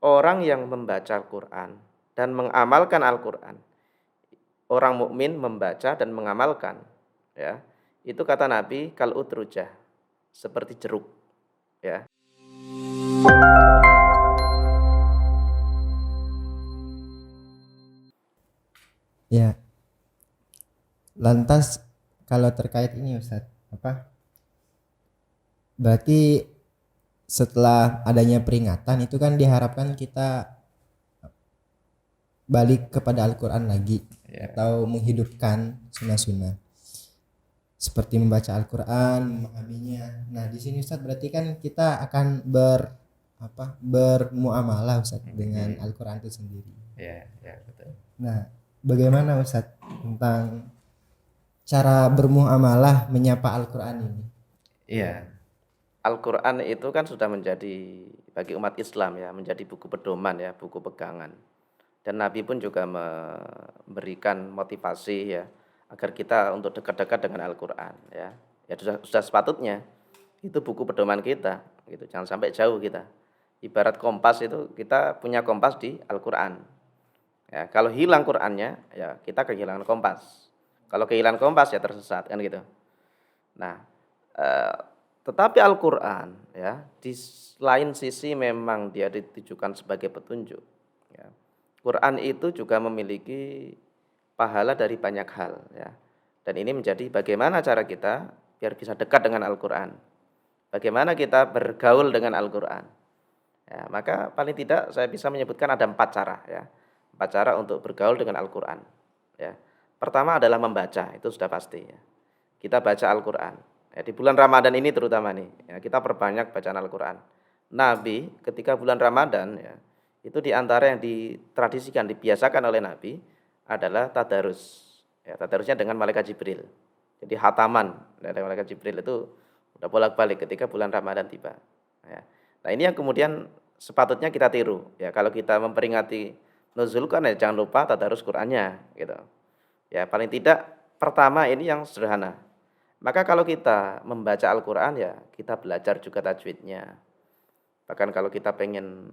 orang yang membaca Al-Qur'an dan mengamalkan Al-Qur'an, orang mukmin membaca dan mengamalkan, ya, itu kata Nabi kal utrujah, seperti jeruk, ya. Ya, lantas kalau terkait ini Ustadz, apa? Berarti setelah adanya peringatan itu kan diharapkan kita balik kepada Al-Qur'an lagi Ya. atau menghidupkan sunnah-sunnah seperti membaca Al-Qur'an, memahaminya. Nah, di sini Ustadz berarti kan kita akan bermuamalah Ustadz dengan Mhm. Al-Qur'an itu sendiri. Ya, ya, betul. Nah, bagaimana Ustadz tentang cara bermuamalah menyapa Al-Qur'an ini? Iya. Al-Qur'an itu kan sudah menjadi bagi umat Islam ya, menjadi buku pedoman ya, buku pegangan. Dan Nabi pun juga memberikan motivasi ya, agar kita untuk dekat-dekat dengan Al-Qur'an ya. Ya sudah sepatutnya, itu buku pedoman kita gitu, jangan sampai jauh kita. Ibarat kompas itu kita punya kompas di Al-Qur'an. Ya, kalau hilang Qur'annya ya kita kehilangan kompas. Kalau kehilangan kompas ya tersesat kan gitu. Nah, eee, tetapi Al-Qur'an ya, di lain sisi memang dia ditujukan sebagai petunjuk, ya. Quran itu juga memiliki pahala dari banyak hal ya, dan ini menjadi bagaimana cara kita biar bisa dekat dengan Al-Qur'an, bagaimana kita bergaul dengan Al-Qur'an. Ya, maka paling tidak saya bisa menyebutkan ada 4 cara ya, 4 cara untuk bergaul dengan Al-Qur'an, ya. Pertama adalah membaca, itu sudah pasti ya. Kita baca Al-Qur'an. Ya, di bulan Ramadan ini terutama nih, ya, kita perbanyak bacaan Al-Qur'an. Nabi ketika bulan Ramadan ya, itu di antara yang ditradisikan, dibiasakan oleh Nabi adalah tadarus. Ya, tadarusnya dengan malaikat Jibril. Jadi hataman dari malaikat Jibril itu udah bolak-balik ketika bulan Ramadan tiba. Ya. Nah, ini yang kemudian sepatutnya kita tiru. Ya, kalau kita memperingati nuzul kan ya jangan lupa tadarus Qur'annya gitu. Ya, paling tidak pertama ini yang sederhana. Maka kalau kita membaca Al-Qur'an ya kita belajar juga tajwidnya. Bahkan kalau kita pengen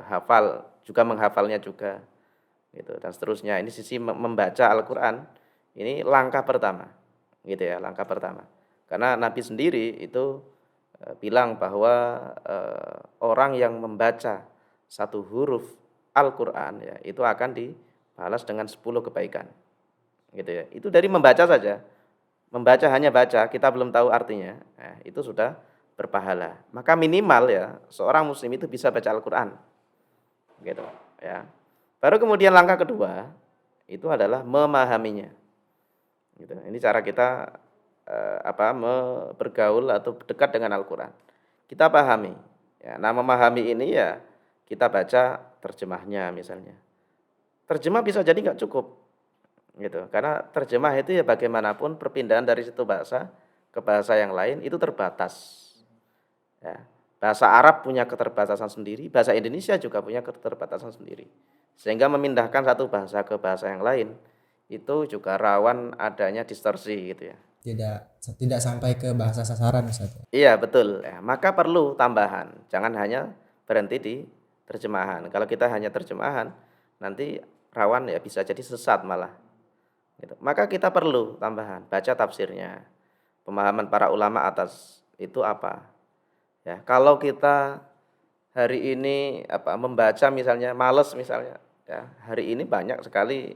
hafal, juga menghafalnya juga gitu dan seterusnya. Ini sisi membaca Al-Qur'an ini langkah pertama, gitu ya, langkah pertama. Karena Nabi sendiri itu, bilang bahwa, orang yang membaca satu huruf Al-Qur'an ya, itu akan dibalas dengan 10 kebaikan, gitu ya. Itu dari membaca saja. Membaca hanya baca, kita belum tahu artinya, nah itu sudah berpahala. Maka minimal ya, seorang muslim itu bisa baca Al-Qur'an, gitu ya. Baru kemudian langkah kedua, itu adalah memahaminya, gitu. Ini cara kita, bergaul atau dekat dengan Al-Qur'an. Kita pahami, ya. Nah memahami ini ya, kita baca terjemahnya misalnya. Terjemah bisa jadi nggak cukup, gitu. Karena terjemah itu ya bagaimanapun perpindahan dari satu bahasa ke bahasa yang lain itu terbatas, ya. Bahasa Arab punya keterbatasan sendiri, bahasa Indonesia juga punya keterbatasan sendiri. Sehingga memindahkan satu bahasa ke bahasa yang lain itu juga rawan adanya distorsi gitu ya. Tidak tidak sampai ke bahasa sasaran Ustaz. Iya betul, ya. Maka perlu tambahan, jangan hanya berhenti di terjemahan. Kalau kita hanya terjemahan nanti rawan ya bisa jadi sesat malah. Gitu. Maka kita perlu tambahan, baca tafsirnya, pemahaman para ulama atas itu apa. Ya, kalau kita hari ini membaca misalnya males misalnya, ya hari ini banyak sekali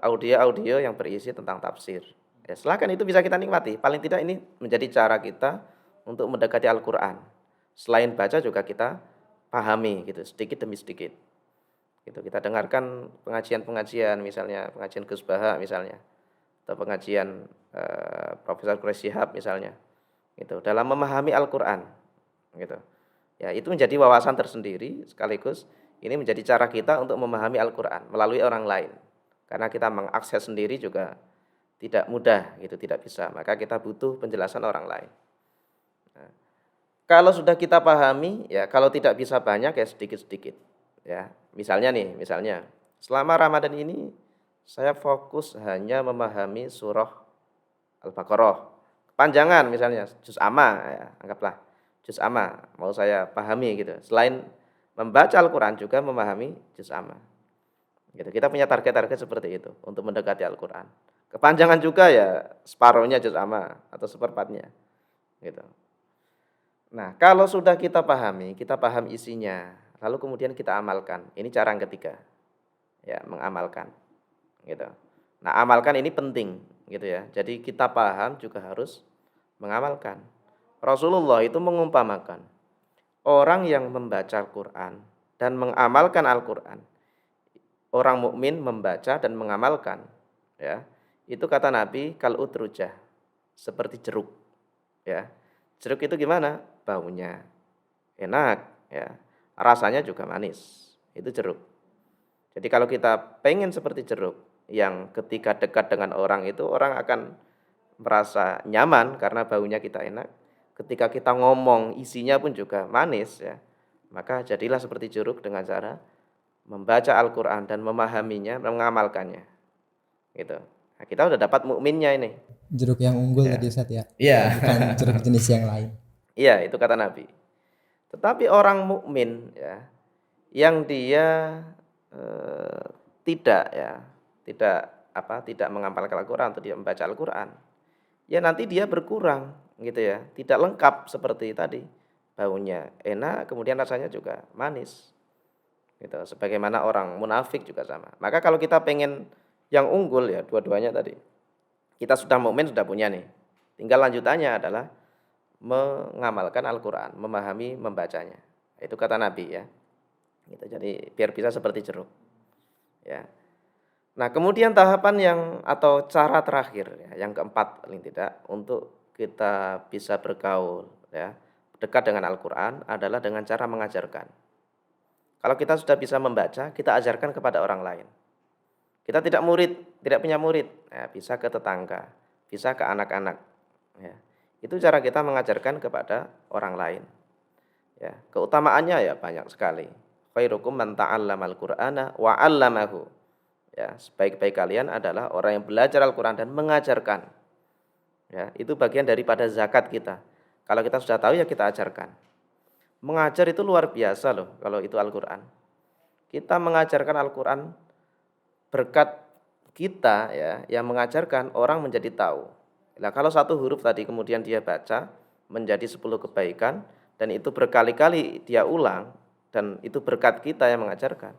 audio-audio yang berisi tentang tafsir. Ya, silakan itu bisa kita nikmati. Paling tidak ini menjadi cara kita untuk mendekati Al-Qur'an. Selain baca juga kita pahami gitu, sedikit demi sedikit. Gitu. Kita dengarkan pengajian-pengajian misalnya, pengajian Gus Baha misalnya, atau pengajian Profesor Quraish Shihab misalnya, gitu. Dalam memahami Al-Qur'an, gitu. Ya, itu menjadi wawasan tersendiri sekaligus ini menjadi cara kita untuk memahami Al-Qur'an melalui orang lain. Karena kita mengakses sendiri juga tidak mudah gitu, tidak bisa. Maka kita butuh penjelasan orang lain. Nah, kalau sudah kita pahami, ya kalau tidak bisa banyak ya sedikit-sedikit. Ya, misalnya nih, misalnya selama Ramadan ini saya fokus hanya memahami surah Al-Baqarah. Kepanjangan misalnya juz amma ya, anggaplah juz amma mau saya pahami gitu. Selain membaca Al-Qur'an juga memahami juz amma. Gitu. Kita punya target-target seperti itu untuk mendekati Al-Qur'an. Kepanjangan juga ya separuhnya juz amma atau seperempatnya gitu. Nah, kalau sudah kita pahami, kita paham isinya, lalu kemudian kita amalkan. Ini cara yang ketiga. Ya, mengamalkan gitu. Nah, amalkan ini penting gitu ya. Jadi kita paham juga harus mengamalkan. Rasulullah itu mengumpamakan orang yang membaca Al-Qur'an dan mengamalkan Al-Qur'an. Orang mukmin membaca dan mengamalkan ya. Itu kata Nabi kal utrujah, seperti jeruk ya. Jeruk itu gimana? Baunya enak ya. Rasanya juga manis. Itu jeruk. Jadi kalau kita pengen seperti jeruk yang ketika dekat dengan orang itu orang akan merasa nyaman karena baunya kita enak. Ketika kita ngomong isinya pun juga manis ya. Maka jadilah seperti jeruk dengan cara membaca Al-Qur'an dan memahaminya, mengamalkannya. Gitu. Nah, kita udah dapat mukminnya ini. Jeruk yang unggul Ya. tadi Ustaz ya. Iya. Bukan jeruk jenis yang lain. Iya, itu kata Nabi. Tetapi orang mukmin ya yang dia tidak ya, tidak mengamalkan Al-Qur'an atau tidak membaca Al-Qur'an, ya nanti dia berkurang gitu ya, tidak lengkap seperti tadi. Baunya enak, kemudian rasanya juga manis. Gitu. Sebagaimana orang munafik juga sama. Maka kalau kita pengen yang unggul ya dua-duanya tadi. Kita sudah mukmin sudah punya nih. Tinggal lanjutannya adalah mengamalkan Al-Qur'an, memahami, membacanya. Itu kata Nabi ya. Gitu. Jadi biar bisa seperti jeruk. Ya. Nah, kemudian tahapan yang atau cara terakhir ya, yang keempat paling tidak untuk kita bisa bergaul ya, dekat dengan Al-Qur'an adalah dengan cara mengajarkan. Kalau kita sudah bisa membaca, kita ajarkan kepada orang lain. Kita tidak punya murid, ya, bisa ke tetangga, bisa ke anak-anak. Ya. Itu cara kita mengajarkan kepada orang lain. Ya, keutamaannya ya banyak sekali. Khairukum man ta'allamal Qur'ana wa 'allamahu. Ya, sebaik-baik kalian adalah orang yang belajar Al-Qur'an dan mengajarkan. Ya, itu bagian daripada zakat kita. Kalau kita sudah tahu ya kita ajarkan. Mengajar itu luar biasa loh kalau itu Al-Qur'an. Kita mengajarkan Al-Qur'an berkat kita ya yang mengajarkan orang menjadi tahu. Nah, kalau satu huruf tadi kemudian dia baca menjadi 10 kebaikan dan itu berkali-kali dia ulang dan itu berkat kita yang mengajarkan,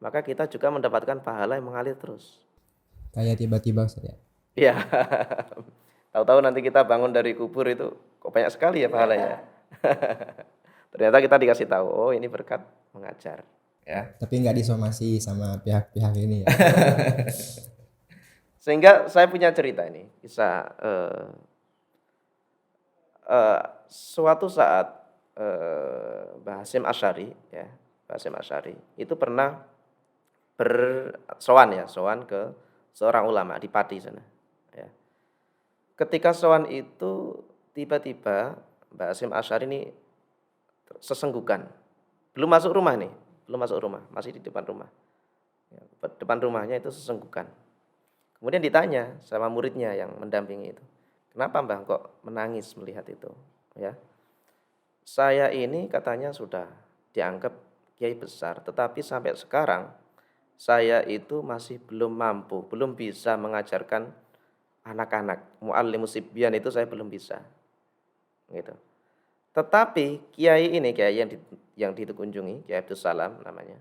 maka kita juga mendapatkan pahala yang mengalir terus. Kayak tiba-tiba Ustaz ya. Iya. Tahu-tahu nanti kita bangun dari kubur itu kok banyak sekali ya pahalanya. Ternyata kita dikasih tahu, oh ini berkat mengajar. Ya. Tapi nggak disomasi sama pihak-pihak ini ya. Sehingga saya punya cerita ini, bisa suatu saat Mbah Hasyim Asy'ari ya, Mbah Hasyim Asy'ari itu pernah sowan ke seorang ulama di Pati sana ya. Ketika sowan itu tiba-tiba Mbah Hasyim Asy'ari ini sesenggukan. Belum masuk rumah, masih di depan rumah. Ya, depan rumahnya itu sesenggukan. Kemudian ditanya sama muridnya yang mendampingi itu, kenapa Mbah kok menangis melihat itu? Ya, saya ini katanya sudah dianggap kiai besar, tetapi sampai sekarang saya itu masih belum mampu, belum bisa mengajarkan anak-anak. Muallimus sibyan itu saya belum bisa. Gitu. Tetapi kiai ini, kiai yang dikunjungi, Kiai Abdus Salam namanya,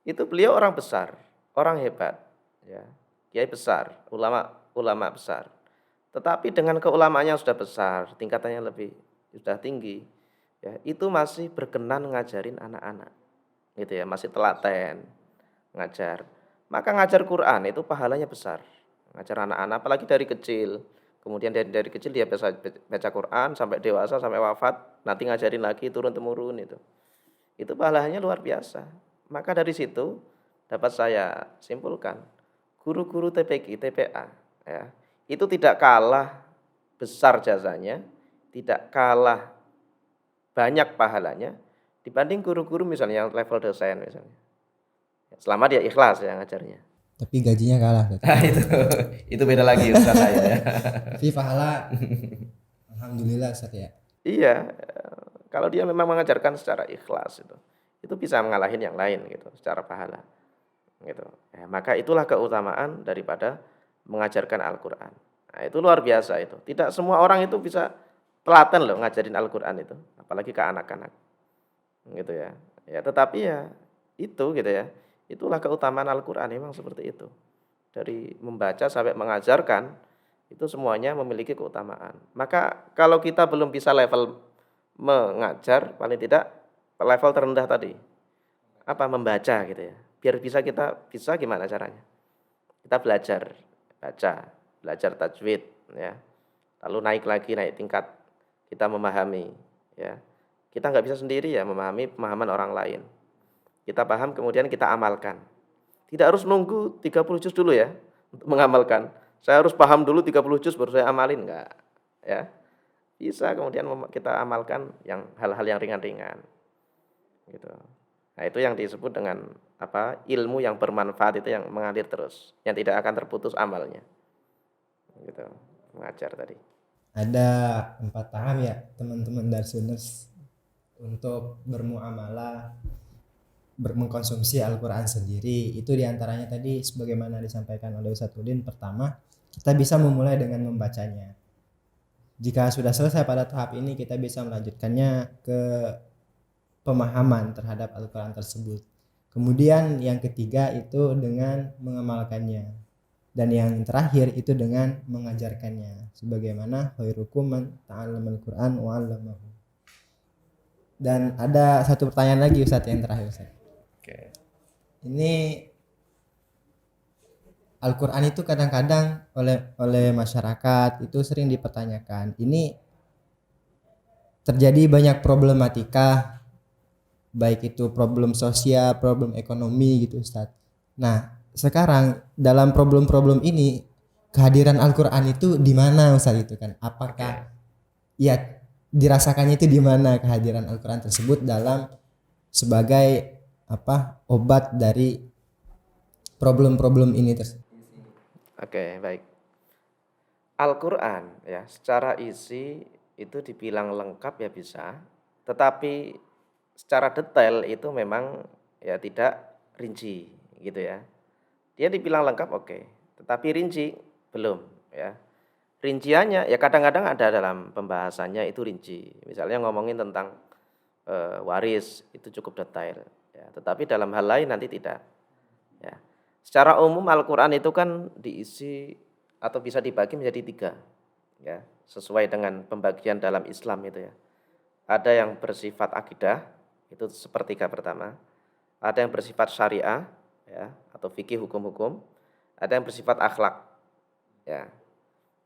itu beliau orang besar, orang hebat, ya, kiai besar, ulama besar. Tetapi dengan keulamaannya sudah besar, tingkatannya sudah tinggi, ya, itu masih berkenan ngajarin anak-anak, gitu ya, masih telaten ngajar. Maka ngajar Quran itu pahalanya besar, ngajar anak-anak, apalagi dari kecil. Kemudian dari kecil dia bisa baca Quran sampai dewasa, sampai wafat, nanti ngajarin lagi turun-temurun itu. Itu pahalanya luar biasa. Maka dari situ dapat saya simpulkan, guru-guru TPQ, TPA ya, itu tidak kalah besar jasanya, tidak kalah banyak pahalanya dibanding guru-guru misalnya yang level dosen misalnya. Selama dia ikhlas ya ngajarnya. Tapi gajinya kalah. Itu beda lagi Ustaz saya ya. Tapi pahala alhamdulillah Ustaz ya. Iya, kalau dia memang mengajarkan secara ikhlas itu itu bisa mengalahin yang lain gitu secara pahala gitu. Ya, maka itulah keutamaan daripada mengajarkan Al-Qur'an. Nah, itu luar biasa itu. Tidak semua orang itu bisa telaten loh ngajarin Al-Qur'an itu, apalagi ke anak-anak gitu ya. Ya tetapi ya itu gitu ya. Itulah keutamaan Al-Qur'an memang seperti itu. Dari membaca sampai mengajarkan itu semuanya memiliki keutamaan. Maka kalau kita belum bisa level mengajar, paling tidak level terendah tadi, apa membaca gitu ya. Biar bisa kita bisa gimana caranya? Kita belajar baca, belajar tajwid ya. Lalu naik lagi, naik tingkat kita memahami ya. Kita nggak bisa sendiri ya memahami pemahaman orang lain. Kita paham kemudian kita amalkan. Tidak harus nunggu 30 juz dulu ya untuk mengamalkan. Saya harus paham dulu 30 juz baru saya amalin, enggak ya. Bisa kemudian kita amalkan yang hal-hal yang ringan-ringan gitu. Nah, itu yang disebut dengan apa? Ilmu yang bermanfaat itu yang mengalir terus, yang tidak akan terputus amalnya. Gitu. Mengajar tadi. Ada 4 tahap ya teman-teman Darsuners untuk bermuamalah mengkonsumsi Al-Quran sendiri. Itu diantaranya tadi sebagaimana disampaikan oleh Ustadz Udin. Pertama, kita bisa memulai dengan membacanya. Jika sudah selesai pada tahap ini, kita bisa melanjutkannya ke pemahaman terhadap Al-Quran tersebut. Kemudian yang ketiga itu dengan mengamalkannya. Dan yang terakhir itu dengan mengajarkannya. Sebagaimana khairukum man ta'allamal Qur'an wa 'allamahu. Dan ada satu pertanyaan lagi Ustadz yang terakhir Ustadz. Oke. Ini Al-Quran itu kadang-kadang oleh masyarakat itu sering dipertanyakan. Ini terjadi banyak problematika, baik itu problem sosial, problem ekonomi gitu Ustadz. Nah, sekarang dalam problem-problem ini kehadiran Al-Quran itu di mana Ustadz itu kan? Apakah ya dirasakannya itu di mana kehadiran Al-Quran tersebut dalam sebagai apa obat dari problem-problem ini tersebut? Oke, baik. Al-Qur'an ya, secara isi itu dibilang lengkap ya bisa, tetapi secara detail itu memang ya tidak rinci gitu ya. Dia dibilang lengkap oke, tetapi rinci belum ya. Rinciannya ya kadang-kadang ada dalam pembahasannya itu rinci. Misalnya ngomongin tentang waris itu cukup detail ya, tetapi dalam hal lain nanti tidak ya. Secara umum Al-Qur'an itu kan diisi atau bisa dibagi menjadi 3 ya, sesuai dengan pembagian dalam Islam itu ya. Ada yang bersifat akidah, itu sepertiga pertama. Ada yang bersifat syariah ya, atau fikih hukum-hukum. Ada yang bersifat akhlak. Ya.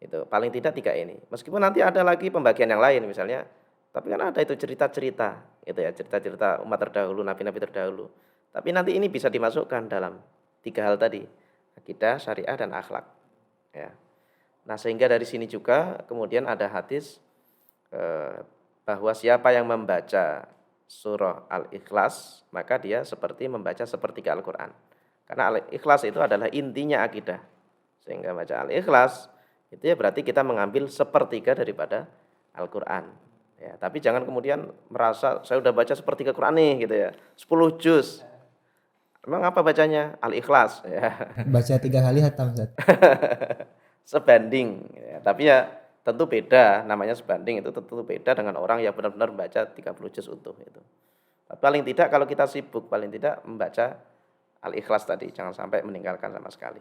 Itu paling tidak 3 ini. Meskipun nanti ada lagi pembagian yang lain misalnya, tapi kan ada itu cerita-cerita gitu ya, cerita-cerita umat terdahulu, nabi-nabi terdahulu. Tapi nanti ini bisa dimasukkan dalam 3 hal tadi, akidah, syariah dan akhlak. Ya. Nah, sehingga dari sini juga kemudian ada hadis bahwa siapa yang membaca surah Al-Ikhlas, maka dia seperti membaca sepertiga Al-Qur'an. Karena Al-Ikhlas itu adalah intinya akidah. Sehingga baca Al-Ikhlas itu ya berarti kita mengambil sepertiga daripada Al-Qur'an. Ya, tapi jangan kemudian merasa saya udah baca sepertiga Quran nih gitu ya. 10 juz. Emang apa bacanya? Al-Ikhlas ya. Baca 3 kali hatam Ustaz. Sebanding ya. Tapi ya tentu beda, namanya sebanding itu tentu beda dengan orang yang benar-benar membaca 30 juz utuh itu. Tapi paling tidak kalau kita sibuk, paling tidak membaca Al-Ikhlas tadi, jangan sampai meninggalkan sama sekali.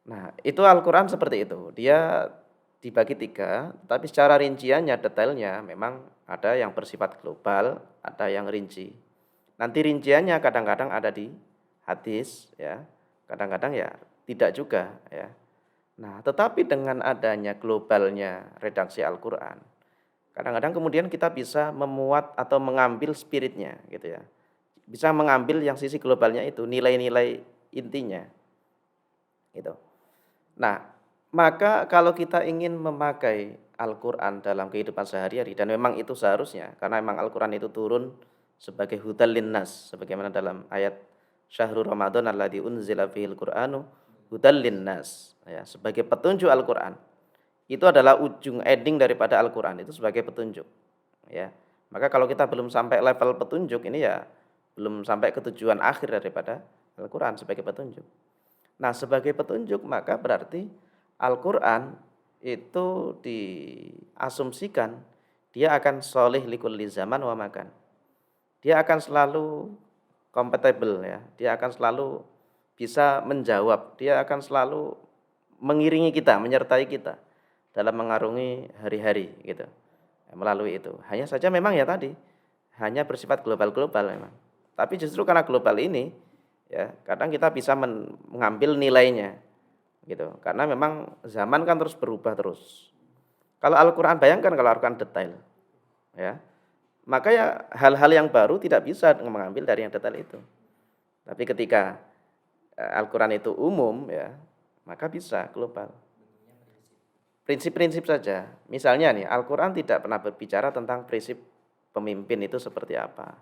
Nah, itu Al-Qur'an seperti itu. Dia dibagi 3, tapi secara rinciannya, detailnya memang ada yang bersifat global, ada yang rinci. Nanti rinciannya kadang-kadang ada di hadis ya, kadang-kadang ya tidak juga ya. Nah, tetapi dengan adanya globalnya redaksi Al-Qur'an, kadang-kadang kemudian kita bisa memuat atau mengambil spiritnya gitu ya. Bisa mengambil yang sisi globalnya itu, nilai-nilai intinya. Gitu. Nah, maka kalau kita ingin memakai Al-Qur'an dalam kehidupan sehari-hari, dan memang itu seharusnya, karena memang Al-Qur'an itu turun sebagai hudal linnas, sebagaimana dalam ayat Syahrul Ramadan alladzi unzila fihil Qur'anu hudal linnas, ya, sebagai petunjuk Al-Qur'an. Itu adalah ujung ending daripada Al-Qur'an itu sebagai petunjuk, ya. Maka kalau kita belum sampai level petunjuk ini ya belum sampai ke tujuan akhir daripada Al-Qur'an sebagai petunjuk. Nah, sebagai petunjuk maka berarti Al-Qur'an itu diasumsikan dia akan sholih likulli zaman wa makan. Dia akan selalu compatible ya, dia akan selalu bisa menjawab, dia akan selalu mengiringi kita, menyertai kita dalam mengarungi hari-hari gitu. Melalui itu. Hanya saja memang ya tadi, hanya bersifat global-global memang. Tapi justru karena global ini ya, kadang kita bisa mengambil nilainya gitu. Karena memang zaman kan terus berubah terus. Kalau Al-Qur'an bayangkan kalau Al-Qur'an detail ya, maka ya hal-hal yang baru tidak bisa mengambil dari yang detail itu. Tapi ketika Al-Qur'an itu umum ya, maka bisa global. Prinsip-prinsip saja. Misalnya nih, Al-Qur'an tidak pernah berbicara tentang prinsip pemimpin itu seperti apa.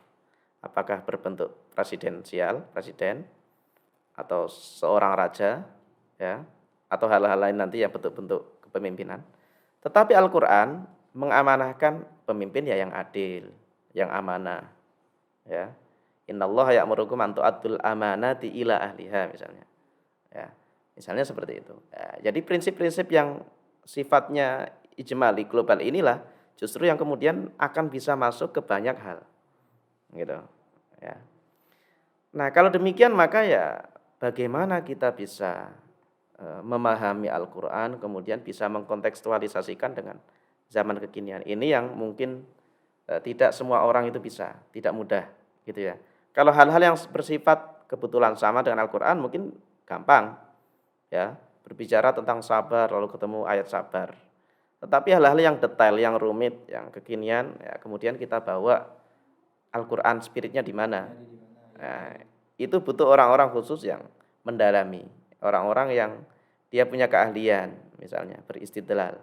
Apakah berbentuk presidensial, presiden, atau seorang raja, ya, atau hal-hal lain nanti yang bentuk-bentuk kepemimpinan. Tetapi Al-Qur'an mengamanahkan pemimpin ya yang adil, yang amanah, ya. Innallaha ya'murukum an tu'addul amanati ila ahliha misalnya. Ya. Misalnya seperti itu. Ya, jadi prinsip-prinsip yang sifatnya ijmali global inilah justru yang kemudian akan bisa masuk ke banyak hal. Gitu. Ya. Nah, kalau demikian maka ya bagaimana kita bisa memahami Al-Qur'an kemudian bisa mengkontekstualisasikan dengan zaman kekinian. Ini yang mungkin tidak semua orang itu bisa, tidak mudah gitu ya. Kalau hal-hal yang bersifat kebetulan sama dengan Al-Qur'an mungkin gampang ya, berbicara tentang sabar lalu ketemu ayat sabar. Tetapi hal-hal yang detail, yang rumit, yang kekinian ya kemudian kita bawa Al-Qur'an spiritnya di mana. Nah, itu butuh orang-orang khusus yang mendalami, orang-orang yang dia punya keahlian misalnya beristidlal.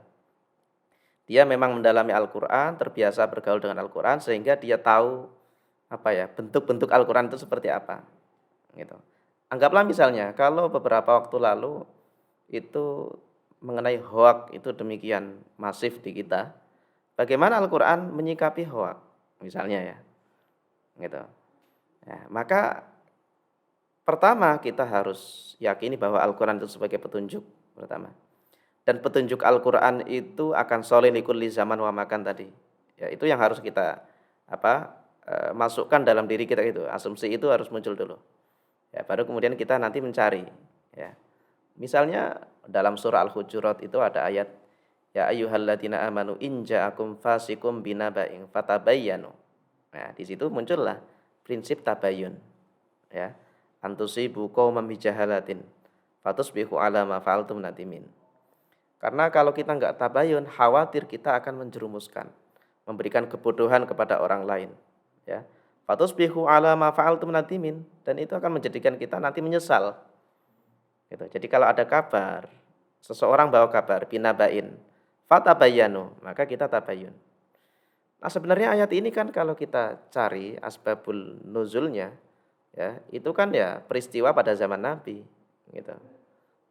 Dia memang mendalami Al-Qur'an, terbiasa bergaul dengan Al-Qur'an sehingga dia tahu apa ya, bentuk-bentuk Al-Qur'an itu seperti apa. Gitu. Anggaplah misalnya kalau beberapa waktu lalu itu mengenai hoak itu demikian masif di kita, bagaimana Al-Qur'an menyikapi hoak misalnya ya. Gitu. Ya, maka pertama kita harus yakini bahwa Al-Qur'an itu sebagai petunjuk pertama. Dan petunjuk Al-Qur'an itu akan sholih likulli zaman wa makan tadi. Ya, itu yang harus kita masukkan dalam diri kita itu. Asumsi itu harus muncul dulu. Ya, baru kemudian kita nanti mencari ya. Misalnya dalam surah Al-Hujurat itu ada ayat ya ayyuhalladzina amanu in ja'akum fasiqum binaba'in fatabayyanu. Nah, di situ muncullah prinsip tabayyun ya. Antusibu qauman bijahalatin fatusbihu ala ma fa'altum nadimin. Karena kalau kita enggak tabayyun, khawatir kita akan menjerumuskan, memberikan kebodohan kepada orang lain ya. Fatusbihu ala ma fa'altum nadimin, dan itu akan menjadikan kita nanti menyesal. Gitu. Jadi kalau ada kabar, seseorang bawa kabar binabain, fatabayyanu, maka kita tabayyun. Nah, sebenarnya ayat ini kan kalau kita cari asbabul nuzulnya ya, itu kan ya peristiwa pada zaman Nabi gitu.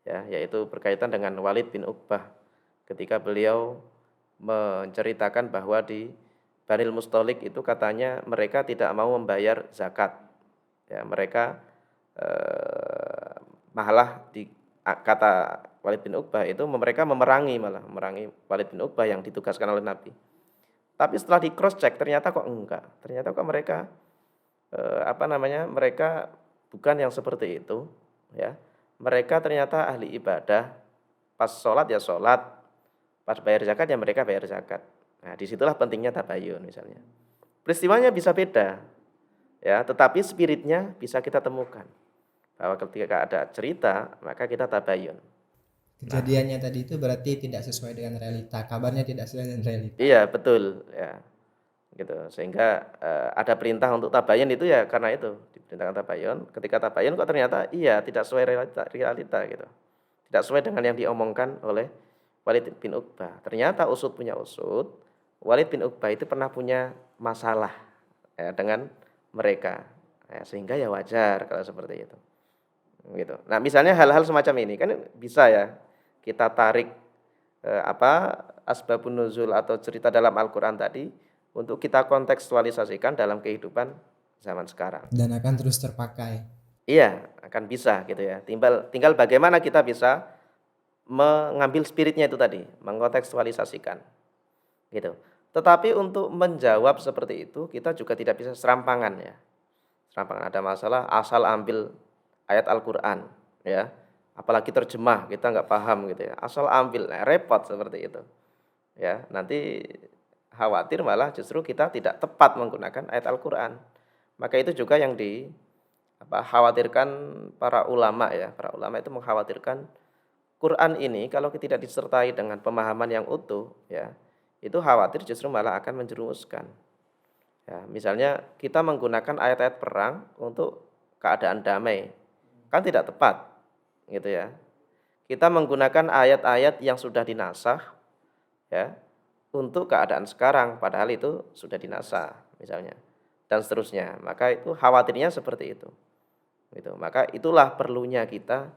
Ya, yaitu berkaitan dengan Walid bin Uqbah ketika beliau menceritakan bahwa di Banil Mustalik itu katanya mereka tidak mau membayar zakat. Ya, mereka malah di kata Walid bin Uqbah itu mereka memerangi Walid bin Uqbah yang ditugaskan oleh Nabi. Tapi setelah di cross check ternyata kok enggak. Ternyata kok mereka mereka bukan yang seperti itu ya. Mereka ternyata ahli ibadah, pas sholat ya sholat, pas bayar zakat ya mereka bayar zakat. Nah, disitulah pentingnya tabayun misalnya. Peristiwanya bisa beda, ya, tetapi spiritnya bisa kita temukan. Bahwa ketika ada cerita, maka kita tabayun. Kejadiannya tadi itu berarti tidak sesuai dengan realita, kabarnya tidak sesuai dengan realita. Iya, betul, ya. Gitu. Sehingga ada perintah untuk tabayun itu ya karena itu, diperintahkan tabayun. Ketika tabayun kok ternyata iya tidak sesuai realita gitu. Tidak sesuai dengan yang diomongkan oleh Walid bin Uqbah. Ternyata usut punya usut, Walid bin Uqbah itu pernah punya masalah ya, dengan mereka. Ya, sehingga ya wajar kalau seperti itu. Gitu. Nah, misalnya hal-hal semacam ini kan bisa ya kita tarik asbabun nuzul atau cerita dalam Al-Qur'an tadi untuk kita kontekstualisasikan dalam kehidupan zaman sekarang. Dan akan terus terpakai. Iya, akan bisa gitu ya. Tinggal bagaimana kita bisa mengambil spiritnya itu tadi, mengkontekstualisasikan gitu. Tetapi untuk menjawab seperti itu kita juga tidak bisa serampangan ya. Serampangan ada masalah asal ambil ayat Al-Qur'an ya. Apalagi terjemah kita nggak paham gitu ya. Asal ambil, nah, repot seperti itu. Ya, nanti khawatir malah justru kita tidak tepat menggunakan ayat Al-Qur'an. Maka itu juga yang khawatirkan para ulama ya. Para ulama itu mengkhawatirkan Quran ini kalau tidak disertai dengan pemahaman yang utuh ya, itu khawatir justru malah akan menjerumuskan. Ya, misalnya kita menggunakan ayat-ayat perang untuk keadaan damai, kan tidak tepat gitu ya. Kita menggunakan ayat-ayat yang sudah dinasakh ya untuk keadaan sekarang padahal itu sudah dinasakh misalnya dan seterusnya. Maka itu khawatirnya seperti itu. Gitu. Maka itulah perlunya kita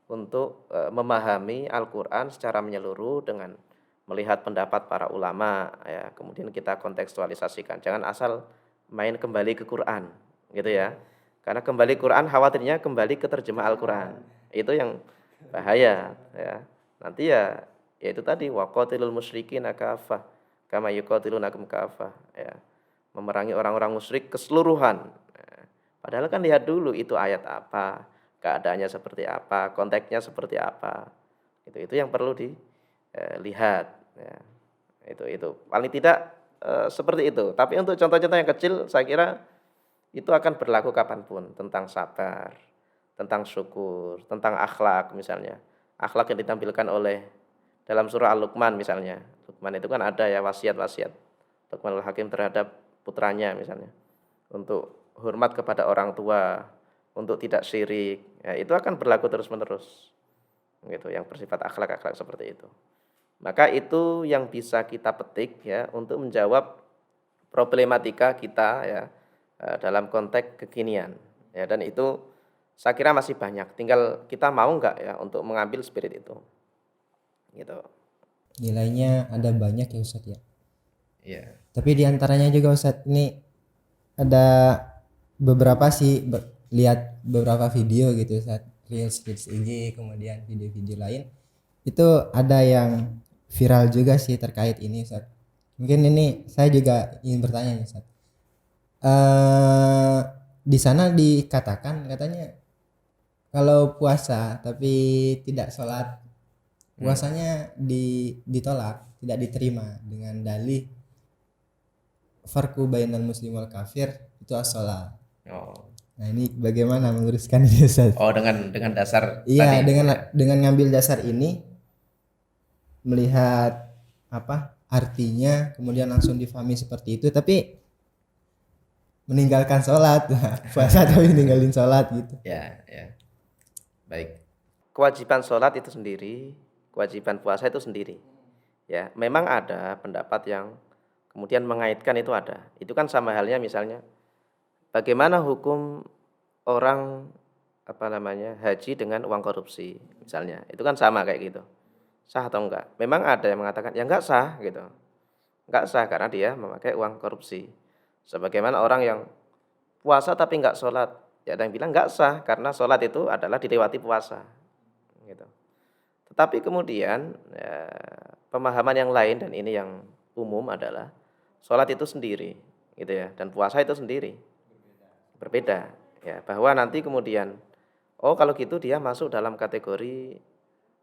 untuk memahami Al-Qur'an secara menyeluruh dengan melihat pendapat para ulama ya, kemudian kita kontekstualisasikan. Jangan asal main kembali ke Quran gitu ya. Karena kembali Quran khawatirnya kembali ke terjemah Al-Qur'an. Itu yang bahaya ya. Nanti ya itu tadi waqatilul musyrikina kafah kama yuqatilunakum kafah ya. Memerangi orang-orang musyrik keseluruhan. Padahal kan lihat dulu itu ayat apa, keadaannya seperti apa, konteksnya seperti apa. Itu yang perlu dilihat ya. Itu paling tidak seperti itu. Tapi untuk contoh-contoh yang kecil saya kira itu akan berlaku kapanpun, tentang sabar, tentang syukur, tentang akhlak misalnya. Akhlak yang ditampilkan oleh dalam surah Al-Luqman misalnya. Luqman itu kan ada ya wasiat-wasiat Luqmanul Hakim terhadap putranya misalnya. Untuk hormat kepada orang tua, untuk tidak syirik, ya, itu akan berlaku terus-menerus, gitu, yang bersifat akhlak-akhlak seperti itu. Maka itu yang bisa kita petik ya untuk menjawab problematika kita ya dalam konteks kekinian, ya, dan itu saya kira masih banyak. Tinggal kita mau nggak ya untuk mengambil spirit itu, gitu. Nilainya ada banyak ya Ustadz ya. Iya. Tapi diantaranya juga Ustadz ini ada beberapa sih lihat beberapa video gitu saat reels IG kemudian video-video lain itu ada yang viral juga sih terkait ini Ustaz. Mungkin ini saya juga ingin bertanya nih Ustaz. Di sana dikatakan katanya kalau puasa tapi tidak sholat puasanya ditolak, tidak diterima dengan dalih farqu bainal muslim wal kafir itu as-shalah. Oh. Nah, ini bagaimana meluruskan ini Ustaz? Oh, dengan dasar iya, tadi. dengan ngambil dasar ini melihat apa artinya kemudian langsung difahami seperti itu tapi meninggalkan sholat puasa tapi meninggalin sholat gitu. Ya. Baik. Kewajiban sholat itu sendiri, kewajiban puasa itu sendiri. Ya, memang ada pendapat yang kemudian mengaitkan itu ada. Itu kan sama halnya misalnya bagaimana hukum orang haji dengan uang korupsi misalnya. Itu kan sama kayak gitu. Sah atau enggak? Memang ada yang mengatakan ya enggak sah gitu. Enggak sah karena dia memakai uang korupsi. Sebagaimana orang yang puasa tapi enggak sholat. Ya ada yang bilang enggak sah karena sholat itu adalah dilewati puasa. Gitu. Tetapi kemudian ya, pemahaman yang lain dan ini yang umum adalah sholat itu sendiri, gitu ya, dan puasa itu sendiri, berbeda, ya, bahwa nanti kemudian, oh kalau gitu dia masuk dalam kategori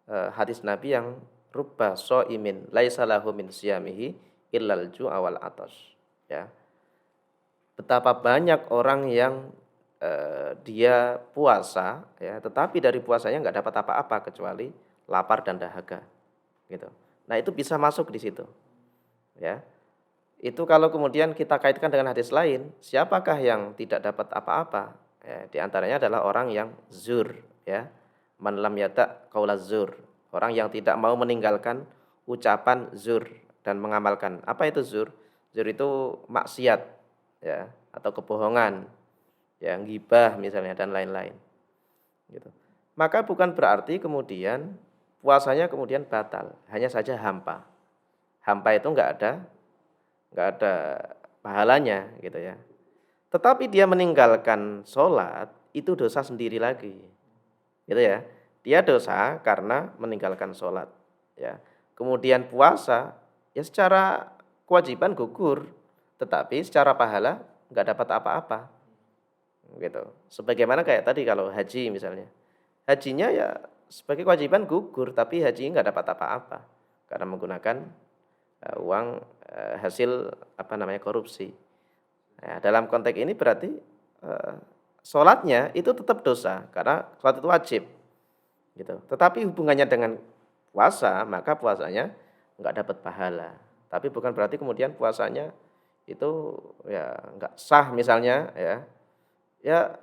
hadis Nabi yang rubba so'imin laisa lahu min siyamihi illal ju'a wal atas, ya. Betapa banyak orang yang dia puasa, ya, tetapi dari puasanya nggak dapat apa-apa kecuali lapar dan dahaga, gitu. Nah itu bisa masuk di situ, ya. Itu kalau kemudian kita kaitkan dengan hadis lain, siapakah yang tidak dapat apa-apa? Ya, di antaranya adalah orang yang zur, ya, man lam yata qaula zur, orang yang tidak mau meninggalkan ucapan zur dan mengamalkan. Apa itu zur? Zur itu maksiat, ya, atau kebohongan, yang ghibah misalnya dan lain-lain. Gitu. Maka bukan berarti kemudian puasanya kemudian batal, hanya saja hampa. Hampa itu enggak ada pahalanya gitu ya. tetapi dia meninggalkan sholat, itu dosa sendiri lagi. Gitu ya. Dia dosa karena meninggalkan sholat. Ya. Kemudian puasa, ya secara kewajiban gugur, tetapi secara pahala nggak dapat apa-apa. Gitu. Sebagaimana kayak tadi kalau haji misalnya. Hajinya ya sebagai kewajiban gugur, tapi haji nggak dapat apa-apa karena menggunakan uang hasil korupsi. Nah, dalam konteks ini berarti sholatnya itu tetap dosa karena sholat itu wajib, gitu. Tetapi hubungannya dengan puasa, maka puasanya nggak dapat pahala. Tapi bukan berarti kemudian puasanya itu ya nggak sah misalnya ya. Ya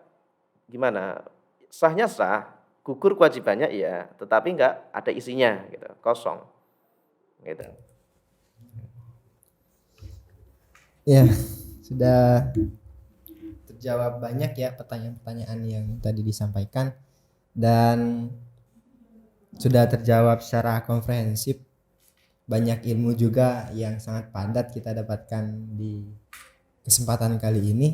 gimana? Sahnya sah, gugur kewajibannya iya, tetapi nggak ada isinya, gitu, kosong, gitu. Ya, sudah terjawab banyak ya pertanyaan-pertanyaan yang tadi disampaikan, dan sudah terjawab secara komprehensif. Banyak ilmu juga yang sangat padat kita dapatkan di kesempatan kali ini.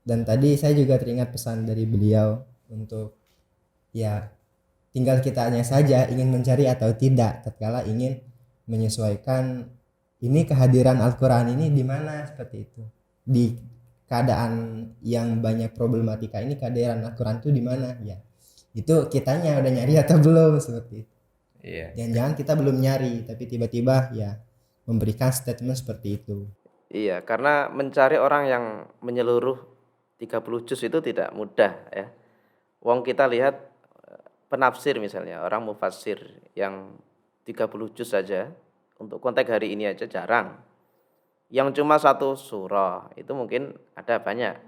Dan tadi saya juga teringat pesan dari beliau untuk ya tinggal kitanya saja ingin mencari atau tidak tatkala ingin menyesuaikan ini kehadiran Al-Quran ini di mana, seperti itu. Di keadaan yang banyak problematika ini kehadiran Al-Quran itu di mana ya. Itu kitanya udah nyari atau belum, seperti itu. Iya. Jangan-jangan kita belum nyari tapi tiba-tiba ya memberikan statement seperti itu. Iya, karena mencari orang yang menyeluruh 30 juz itu tidak mudah ya. Wong kita lihat penafsir misalnya, orang mufassir yang 30 juz saja, untuk konteks hari ini aja jarang. Yang cuma satu surah itu mungkin ada banyak,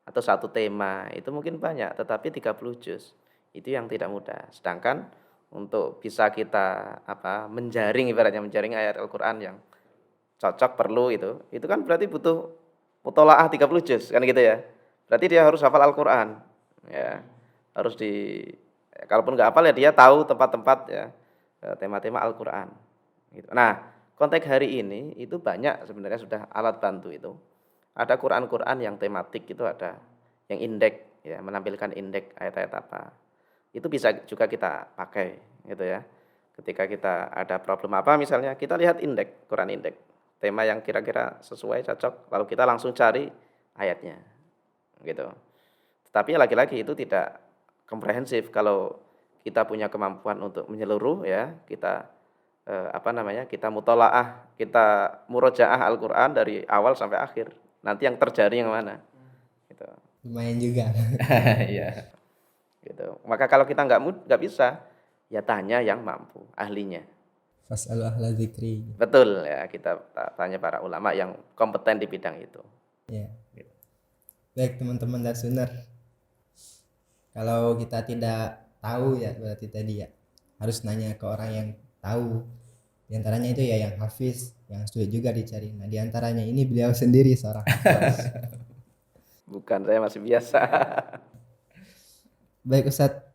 atau satu tema itu mungkin banyak, tetapi 30 juz itu yang tidak mudah. Sedangkan untuk bisa kita menjaring, ibaratnya menjaring ayat Al-Qur'an yang cocok perlu itu kan berarti butuh mutolaah 30 juz kan gitu ya. Berarti dia harus hafal Al-Qur'an ya. Harus kalaupun nggak hafal ya dia tahu tempat-tempat ya tema-tema Al-Qur'an gitu. Nah, konteks hari ini itu banyak sebenarnya sudah alat bantu itu. Ada Quran-Quran yang tematik itu, ada yang indeks ya, menampilkan indeks ayat-ayat apa. Itu bisa juga kita pakai gitu ya. Ketika kita ada problem apa misalnya, kita lihat indeks, Quran indeks, tema yang kira-kira sesuai, cocok, lalu kita langsung cari ayatnya gitu. Tapi lagi-lagi itu tidak komprehensif. Kalau kita punya kemampuan untuk menyeluruh ya, kita kita mutolaah, kita murojaah Al-Qur'an dari awal sampai akhir. Nanti yang terjadi yang mana? Gitu. Lumayan juga. Iya. Gitu. Maka kalau kita nggak bisa, ya tanya yang mampu, ahlinya. Fas'alu ahla dzikri. Betul ya, kita tanya para ulama yang kompeten di bidang itu. Ya. Baik teman-teman Darsuner, kalau kita tidak tahu ya berarti tadi ya harus nanya ke orang yang tahu. Di antaranya itu ya yang hafiz, yang sulit juga dicari. Nah di antaranya ini beliau sendiri seorang hafiz. Bukan, saya masih biasa. Baik Ustadz,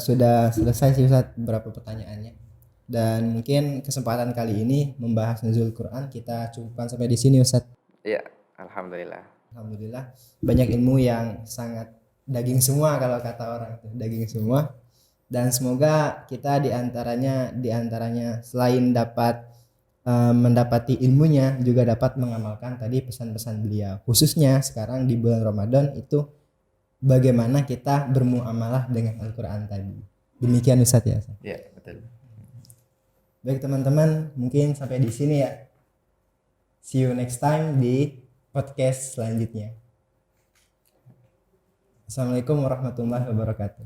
sudah selesai sih Ustadz beberapa pertanyaannya. Dan mungkin kesempatan kali ini membahas nuzul Quran kita cukupkan sampai di sini Ustadz. Iya, alhamdulillah. Alhamdulillah banyak ilmu yang sangat daging semua, kalau kata orang itu daging semua. Dan semoga kita di antaranya selain dapat mendapati ilmunya juga dapat mengamalkan tadi pesan-pesan beliau. Khususnya sekarang di bulan Ramadan itu bagaimana kita bermuamalah dengan Al-Quran tadi. Demikian Ustaz ya. Iya, betul. Baik teman-teman, mungkin sampai di sini ya. See you next time di podcast selanjutnya. Assalamualaikum warahmatullahi wabarakatuh.